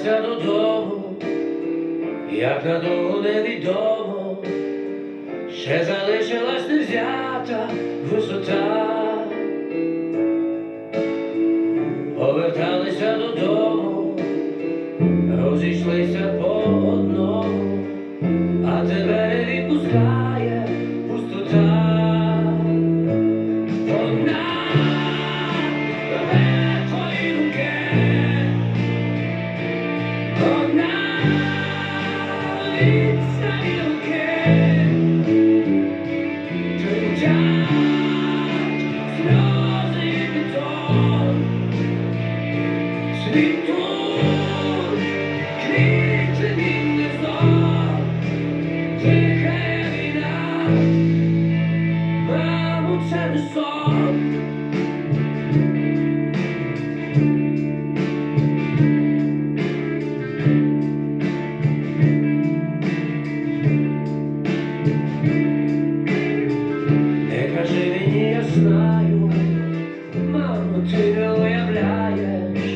поверталися додому, як надовго невідомо, ще залишилась невзята висота. Поверталися додому, розійшлися по одному, а тебе не відпускає пустота. Вона рве твої руки, вона відстані руки, тремтять сльози і бетон. Світуть квіти він не знав, дихає війна, мамо, це не сон. Не кажи мені, я знаю, мамо, ти не уявляєш,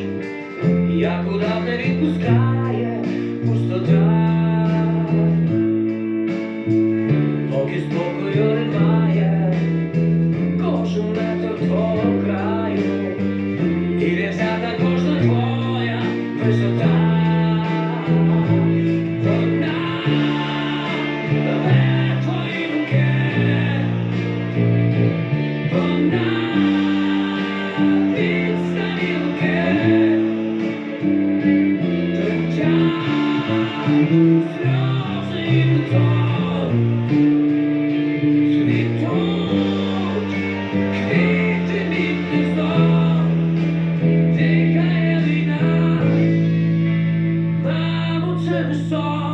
як удав не відпускає пустота. Поки спокою немає, кожен метр твого краю, і не взята кожна твоя висота. Вона рве твої руки, вона відстані руки, сльози і бетон. Світуть квіти від гніздом, дихає війна, мамо, це не сон.